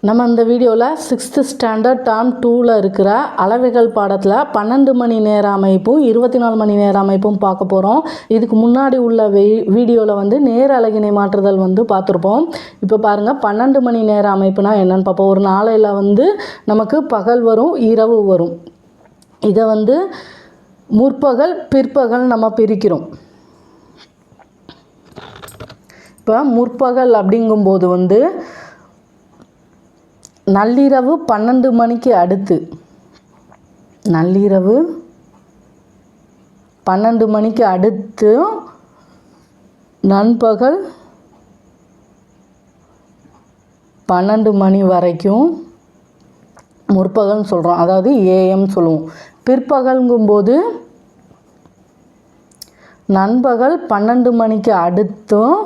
நம்ம இந்த வீடியோவில் 6th ஸ்டாண்டர்ட் டேர்ம் 2ல் இருக்கிற அளவைகள் பாடத்தில் 12 மணி நேர அமைப்பும் 24 மணி நேர அமைப்பும் பார்க்க போகிறோம். இதுக்கு முன்னாடி உள்ள வீடியோவில் நேர அலகினை மாற்றுதல் பார்த்துருப்போம். இப்போ பாருங்கள், 12 மணி நேர அமைப்புனா என்னென்னு பார்ப்போம். ஒரு நாளையில் நமக்கு பகல் வரும், இரவு வரும். இதை முற்பகல் பிற்பகல் நம்ம பிரிக்கிறோம். இப்போ முற்பகல் அப்படிங்கும்போது நள்ளிரவு 12 மணிக்கு அடுத்து, நள்ளிரவு 12 மணிக்கு அடுத்து நண்பகல் 12 மணி வரைக்கும் முற்பகல்னு சொல்கிறோம், அதாவது ஏஎம் சொல்லுவோம். பிற்பகல்ங்கும்போது நண்பகல் 12 மணிக்கு அடுத்தும்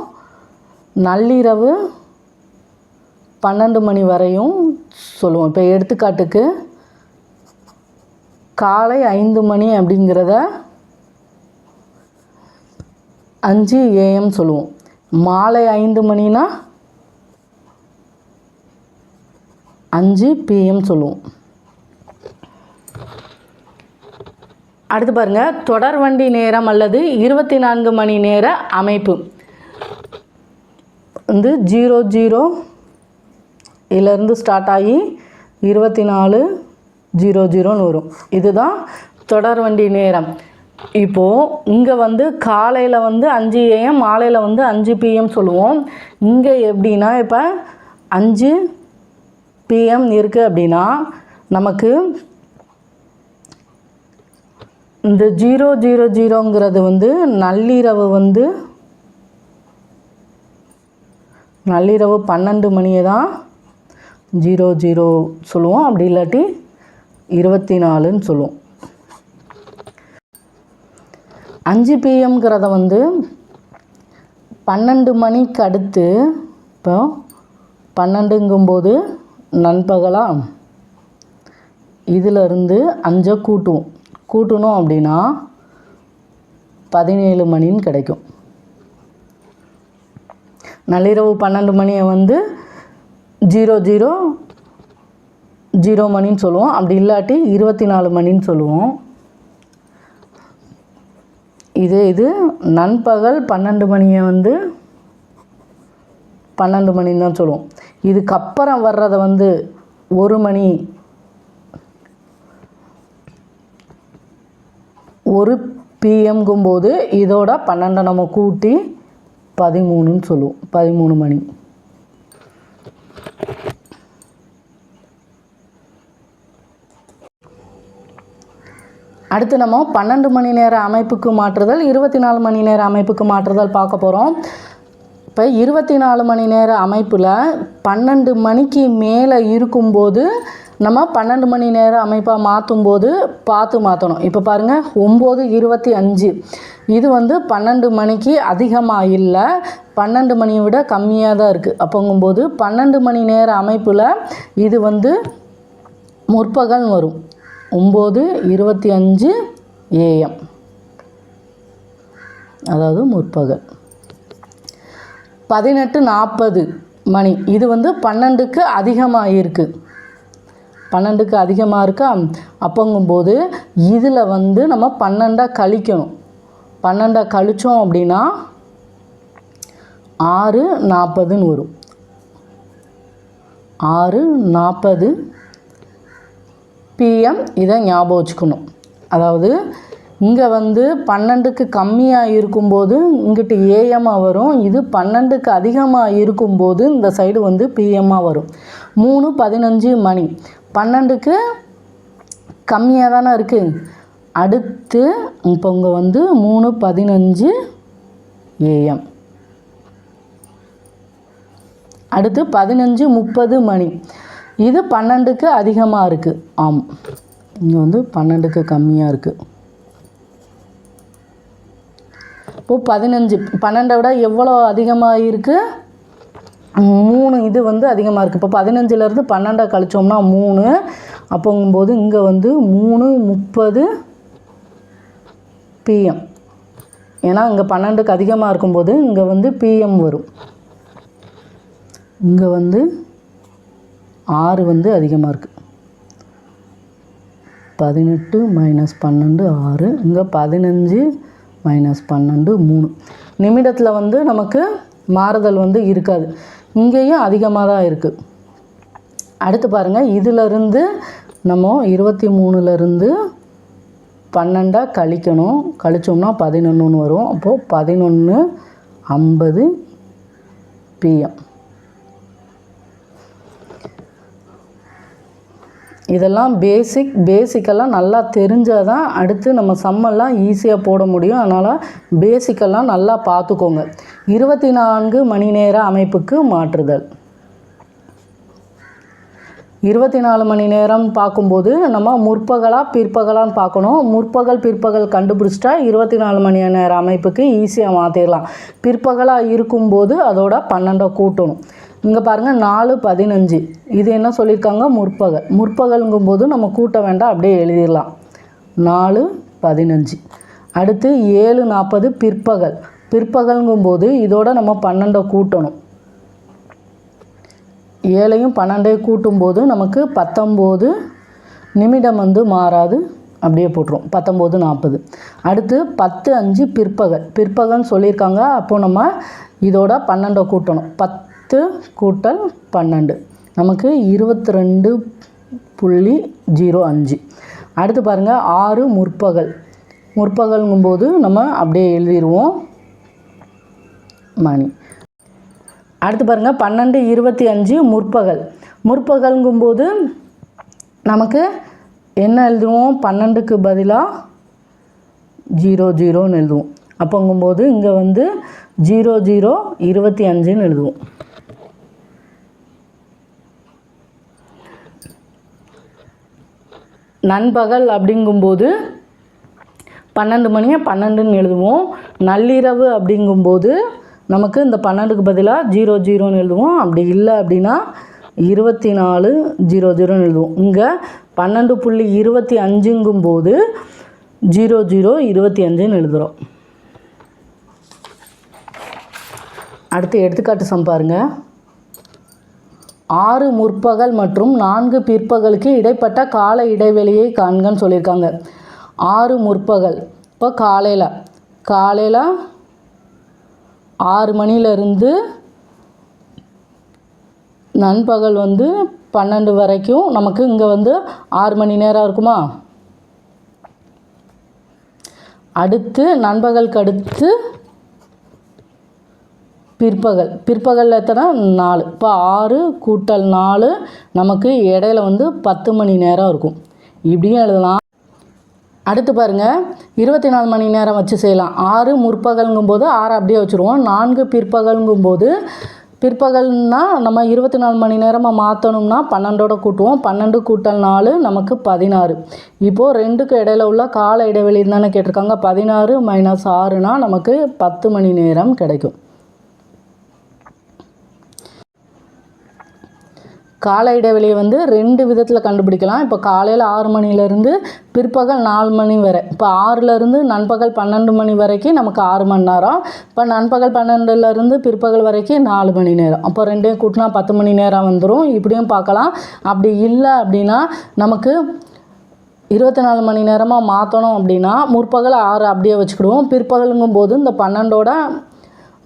நள்ளிரவு 12 மணி வரையும் சொல்லுவோம். இப்போ எடுத்துக்காட்டுக்கு காலை 5 மணி அப்படிங்கிறத 5 AM சொல்லுவோம். மாலை 5 மணினா 5 PM சொல்லுவோம். அடுத்து பாருங்கள், தொடர் வண்டி நேரம் அல்லது 24 மணி நேர அமைப்பு 00 இதிலிருந்து ஸ்டார்ட் ஆகி 24:00 வரும். இதுதான் தொடர் வண்டி நேரம். இப்போது இங்கே காலையில் 5 AM, மாலையில் 5 PM சொல்லுவோம். இங்கே எப்படின்னா, இப்போ 5 PM இருக்குது அப்படின்னா நமக்கு இந்த 0:00ங்கிறது நள்ளிரவு 12 மணியை தான் 00 சொல்லுவோம். அப்படி இல்லாட்டி 24ன்னு சொல்லுவோம். 5 PMங்கிறத 12 மணிக்கு அடுத்து, இப்போ 12ங்கும்போது நண்பகலா, இதிலிருந்து 5 கூட்டணும் அப்படின்னா 17 மணின்னு கிடைக்கும். நள்ளிரவு 12 மணியை 00:00 மணின்னு சொல்லுவோம். அப்படி இல்லாட்டி 24 மணின்னு சொல்லுவோம். இது நண்பகல் 12 மணியை 12 மணின்னு தான் சொல்லுவோம். இதுக்கப்புறம் வர்றதை 1 மணி, 1 PMங்கும்போது இதோட 12 நம்ம கூட்டி 13ன்னு சொல்லுவோம். 13 மணி. அடுத்து நம்ம 12 மணி நேர அமைப்புக்கு மாற்றுதல், 24 மணி நேர அமைப்புக்கு மாற்றுதல் பார்க்க போகிறோம். இப்போ 24 மணி நேர அமைப்பில் 12 மணிக்கு மேலே இருக்கும்போது நம்ம 12 மணி நேர அமைப்பாக மாற்றும்போது பார்த்து மாற்றணும். இப்போ பாருங்கள், 9:25 இது 12 மணிக்கு அதிகமாக இல்லை, 12 மணியை விட கம்மியாக தான் இருக்குது. அப்போங்கும்போது 12 மணி நேர அமைப்பில் இது முற்பகல் வரும். 9:25 AM, அதாவது முற்பகல். 18:40 மணி இது 12க்கு அதிகமாக இருக்குது, 12க்கு அதிகமாக இருக்கா. அப்போங்கும்போது இதில் நம்ம 12 கழிக்கணும். 12 கழித்தோம் அப்படின்னா 6:40ன்னு வரும். 6:40 PM. இதை ஞாபகம் வச்சுக்கணும். அதாவது இங்கே 12க்கு கம்மியாக இருக்கும்போது இங்கிட்டு ஏஎம்மாக வரும். இது 12க்கு அதிகமாக இருக்கும்போது இந்த சைடு பிஎம்மாக வரும். 3:15 மணி 12க்கு கம்மியாக தானே இருக்குது. அடுத்து இப்போ இங்கே 3:15 AM. அடுத்து 15:30 மணி இது 12க்கு அதிகமாக இருக்குது. ஆமாம், இங்கே 12க்கு கம்மியாக இருக்குது. இப்போது 15, 12 விட எவ்வளோ அதிகமாக இருக்குது? 3. இது அதிகமாக இருக்குது. இப்போ 15லேருந்து 12 கழிச்சோம்னா 3. அப்போங்கும்போது இங்கே 3:30 PM. ஏன்னா இங்கே 12க்கு அதிகமாக இருக்கும்போது இங்கே PM வரும். இங்கே 6 வந்து அதிகமாக இருக்குது. 18 மைனஸ் 12 6. இங்கே 15 மைனஸ் 12 3. நிமிடத்தில் வந்து நமக்கு மாறுதல் வந்து இருக்காது. இங்கேயும் அதிகமாக தான் இருக்குது. அடுத்து பாருங்கள், இதிலிருந்து நம்ம 23லேருந்து 12 கழிக்கணும். கழிச்சோம்னா 11 வரும். அப்போது 11:50 PM. இதெல்லாம் பேசிக்கெல்லாம் நல்லா தெரிஞ்சால் தான் அடுத்து நம்ம சம்மெல்லாம் ஈஸியாக போட முடியும். அதனால் பேசிக்கெல்லாம் நல்லா பார்த்துக்கோங்க. 24 மணி நேர அமைப்புக்கு மாற்றுதல். 24 மணி நேரம் பார்க்கும்போது நம்ம முற்பகலாக பிற்பகலான்னு பார்க்கணும். முற்பகல் பிற்பகல் கண்டுபிடிச்சிட்டா 24 மணி நேர அமைப்புக்கு ஈஸியாக மாற்றிடலாம். பிற்பகலாக இருக்கும்போது அதோட 12 கூட்டணும். இங்கே பாருங்கள் 4:15. இது என்ன சொல்லியிருக்காங்க? முற்பகல். முற்பகலுங்கும்போது நம்ம கூட்ட வேண்டாம், அப்படியே எழுதிடலாம். 4:15. அடுத்து 7:40 பிற்பகல். பிற்பகலுங்கும்போது இதோட நம்ம 12 கூட்டணும். 7ஐயும் 12ஐயும் கூட்டும்போது நமக்கு 19. நிமிடம் வந்து மாறாது, அப்படியே போட்டுரும். 19:40. அடுத்து 10:05 பிற்பகல். பிற்பகல்னு சொல்லியிருக்காங்க. அப்போது நம்ம இதோட 12 கூட்டணும். 10 கூட்டல் 12 நமக்கு 22.05. அடுத்து பாருங்கள் 6 முற்பகல். முற்பகலுங்கும்போது நம்ம அப்படியே எழுதிடுவோம் மணி. அடுத்து பாருங்கள் 12:25 முற்பகல். முற்பகலுங்கும்போது நமக்கு என்ன எழுதுவோம்? 12க்கு பதிலாக 00ன்னு எழுதுவோம். அப்போங்கும்போது இங்கே வந்து 00:25ன்னு எழுதுவோம். நண்பகல் அப்படிங்கும்போது 12 மணியை 12ன்னு எழுதுவோம். நள்ளிரவு அப்படிங்கும்போது நமக்கு இந்த 12க்கு பதிலாக 00ன்னு எழுதுவோம். அப்படி இல்லை அப்படின்னா 24:00ன்னு எழுதுவோம். இங்கே 12.25ங்கும்போது 00:25ன்னு எழுதுகிறோம். அடுத்து எடுத்துக்காட்டு சம் பாருங்கள். 6 முற்பகல் மற்றும் 4 பிற்பகலுக்கு இடைப்பட்ட கால இடைவெளியை காண்கன்னு சொல்லியிருக்காங்க. 6 முற்பகல் இப்போ காலையில் 6 மணிலேருந்து நண்பகல் வந்து 12 வரைக்கும் நமக்கு இங்கே வந்து 6 மணி நேரம் இருக்குமா? அடுத்து நண்பகலுக்கு அடுத்து பிற்பகலில் எத்தனை? 4. இப்போ 6 கூட்டல் 4 நமக்கு இடையில வந்து 10 மணி நேரம் இருக்கும். இப்படியும் எழுதலாம். அடுத்து பாருங்கள் 24 மணி நேரம் வச்சு செய்யலாம். 6 முற்பகலுங்கும்போது 6 அப்படியே வச்சுருவோம். 4 பிற்பகலுங்கும்போது பிற்பகல்னால் நம்ம 24 மணி நேரமாக மாற்றணும்னா 12ஓட கூட்டுவோம். 12 கூட்டல் 4 நமக்கு 16. இப்போது 2க்கு இடையில உள்ள கால இடைவெளி தானே கேட்டிருக்காங்க. 16 மைனஸ் 6னா நமக்கு 10 மணி நேரம் கிடைக்கும். கால இடைவெளியை வந்து 2 விதத்தில் கண்டுபிடிக்கலாம். இப்போ காலையில் 6 மணிலேருந்து பிற்பகல் 4 மணி வரை. இப்போ 6லேருந்து நண்பகல் 12 மணி வரைக்கும் நமக்கு 6 மணி நேரம். இப்போ நண்பகல் 12லேருந்து பிற்பகல் வரைக்கும் 4 மணி நேரம். அப்போ 2ஐயும் கூட்டினா 10 மணி நேரம் வந்துடும். இப்படியும் பார்க்கலாம். அப்படி இல்லை அப்படின்னா நமக்கு 24 மணி நேரமாக மாற்றணும் அப்படின்னா முற்பகல் 6 அப்படியே வச்சுக்கிடுவோம். பிற்பகலுங்கும்போது இந்த 12ஓட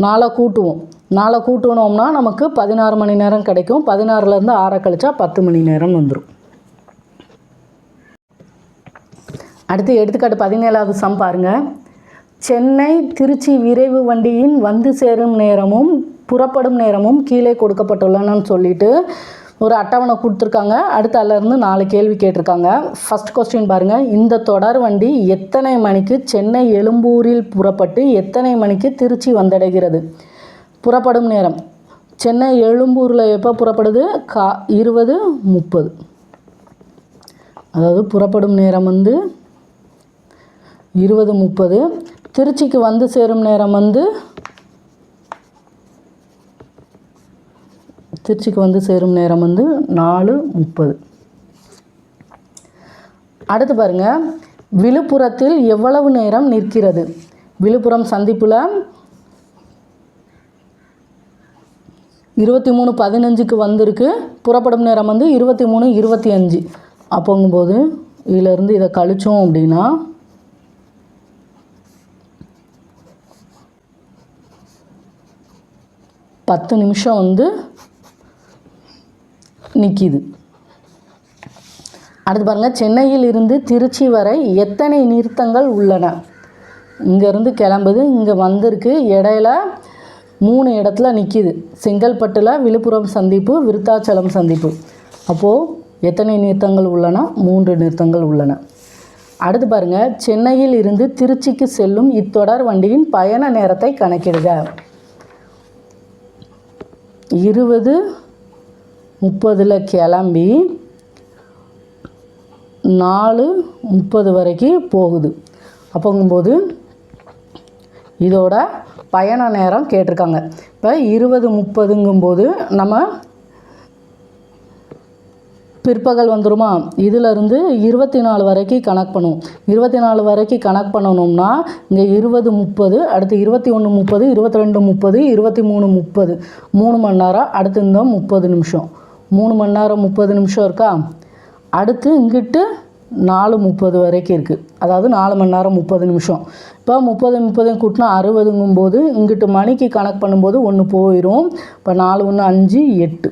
4 கூட்டுவோம். 4 கூட்டணும்னா நமக்கு 16 மணி நேரம் கிடைக்கும். 16லேருந்து 6 கழிச்சா 10 மணி நேரம் வந்துடும். அடுத்து எடுத்துக்காட்டு 17வது சம் பாருங்கள். சென்னை திருச்சி விரைவு வண்டியின் வந்து சேரும் நேரமும் புறப்படும் நேரமும் கீழே கொடுக்கப்பட்டுள்ளனன்னு சொல்லிட்டு ஒரு அட்டவணை கொடுத்துருக்காங்க. அடுத்து அதிலேருந்து 4 கேள்வி கேட்டிருக்காங்க. ஃபஸ்ட் கொஸ்டின் பாருங்கள். இந்த தொடர் வண்டி எத்தனை மணிக்கு சென்னை எழும்பூரில் புறப்பட்டு எத்தனை மணிக்கு திருச்சி வந்தடைகிறது? புறப்படும் நேரம் சென்னை எழும்பூரில் எப்போ புறப்படுது? 20:30. அதாவது புறப்படும் நேரம் வந்து 20:30. திருச்சிக்கு வந்து சேரும் நேரம் வந்து 4:30. அடுத்து பாருங்கள். விழுப்புரத்தில் எவ்வளவு நேரம் நிற்கிறது? விழுப்புரம் சந்திப்பில் 23:15க்கு வந்திருக்கு. புறப்படும் நேரம் வந்து 23:25. அப்போங்கும்போது இதிலேருந்து இதை கழிச்சோம் அப்படின்னா 10 நிமிஷம் வந்து நிற்கிது. அடுத்து பாருங்கள், சென்னையில் இருந்து திருச்சி வரை எத்தனை நிறுத்தங்கள் உள்ளன? இங்கேருந்து கிளம்புது, இங்கே வந்திருக்கு, இடையில 3 இடத்துல நிற்கிது. செங்கல்பட்டில் விழுப்புரம் சந்திப்பு, விருத்தாச்சலம் சந்திப்பு. அப்போது எத்தனை நிறுத்தங்கள் உள்ளன? 3 நிறுத்தங்கள் உள்ளன. அடுத்து பாருங்கள், சென்னையில் இருந்து திருச்சிக்கு செல்லும் இத்தொடர் வண்டியின் பயண நேரத்தை கணக்கிடுக. 20:30 கிளம்பி 4:30 வரைக்கும் போகுது. அப்போங்கும்போது இதோட பயண நேரம் கேட்டிருக்காங்க. இப்போ 20:30ங்கும்போது நம்ம பிற்பகல் வந்துடுமா, இதிலிருந்து 24 வரைக்கும் கணக்கு பண்ணுவோம். 24 வரைக்கும் கணக்கு பண்ணணும்னா இங்கே 20:30, அடுத்து 21:30, 22:30, 23:30, 3 மணி நேரம். அடுத்து இந்த 30 நிமிஷம், 3 மணி நேரம் 30 நிமிஷம் இருக்கா. அடுத்து இங்கிட்டு 4:30 வரைக்கும் இருக்குது, அதாவது 4 மணி நேரம் 30 நிமிஷம். இப்போ 30 கூட்டினா 60ங்கும்போது இங்கிட்டு மணிக்கு கணக்கு பண்ணும்போது 1 போயிடும். இப்போ 4 1 5 8,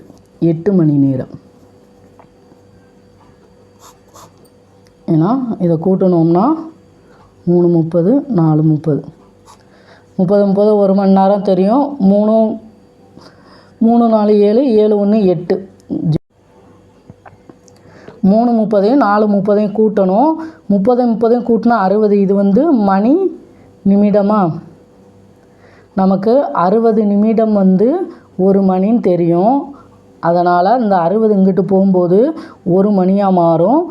8 மணி நேரம். ஏன்னா இதை கூட்டணும்னா 3:30 4:30, 30 1 மணி நேரம் தெரியும். 3 4 7, 7 1 8, 3:30 4:30 கூட்டணும். 30 கூட்டினா 60. இது வந்து மணி நிமிடமா, நமக்கு 60 நிமிடம் வந்து 1 மணின்னு தெரியும். அதனால் இந்த 60 இங்கிட்டு போகும்போது 1 மணியாக மாறும்.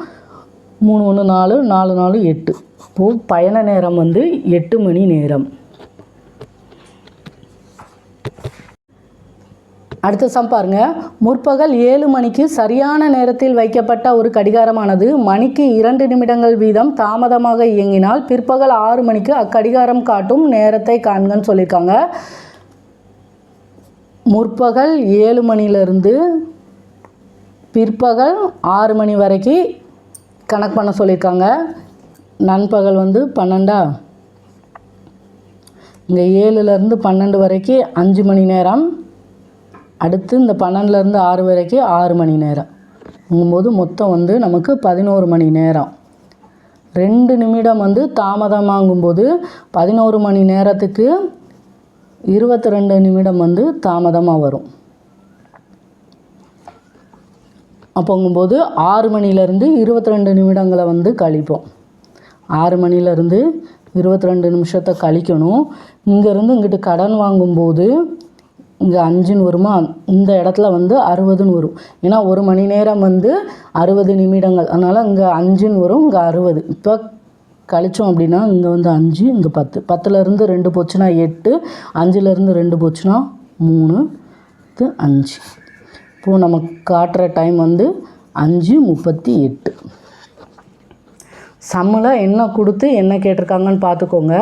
3 1 4, 4 4 8. இப்போது பயண நேரம் வந்து 8 மணி நேரம். அடுத்த சம் பாருங்க. முற்பகல் 7 மணிக்கு சரியான நேரத்தில் வைக்கப்பட்ட ஒரு கடிகாரமானது மணிக்கு 2 நிமிடங்கள் வீதம் தாமதமாக இயங்கினால் பிற்பகல் 6 மணிக்கு அக்கடிகாரம் காட்டும் நேரத்தை காண்கன்னு சொல்லியிருக்காங்க. முற்பகல் 7 மணிலேருந்து பிற்பகல் 6 மணி வரைக்கும் கணக்கு பண்ண சொல்லியிருக்காங்க. நண்பகல் வந்து 12. இங்கே 7லேருந்து 12 வரைக்கும் 5 மணி நேரம். அடுத்து இந்த 12லேருந்து 6 வரைக்கும் 6 மணி நேரம். போது மொத்தம் வந்து நமக்கு 11 மணி நேரம். 2 நிமிடம் வந்து தாமதமாகும்போது 11 மணி நேரத்துக்கு 22 நிமிடம் வந்து தாமதமாக வரும். அப்போங்கும்போது 6 மணிலேருந்து 22 நிமிடங்களை வந்து கழிப்போம். 6 மணிலேருந்து 22 நிமிஷத்தை கழிக்கணும். இங்கேருந்து இங்கிட்டு கடன் வாங்கும்போது இங்கே 5ன்னு வருமா, இந்த இடத்துல வந்து 60ன்னு வரும். ஏன்னா 1 மணி நேரம் வந்து 60 நிமிடங்கள், அதனால் இங்கே 5ன்னு வரும், இங்கே 60. இப்போ கழித்தோம் அப்படின்னா இங்கே வந்து 5, இங்கே 10. 10லேருந்து 2 போச்சுன்னா 8, 5லேருந்து 2 போச்சுன்னா 3, 5. இப்போது நமக்கு காட்டுற டைம் வந்து 5:38. சம்மில் என்ன கொடுத்து என்ன கேட்டிருக்காங்கன்னு பார்த்துக்கோங்க.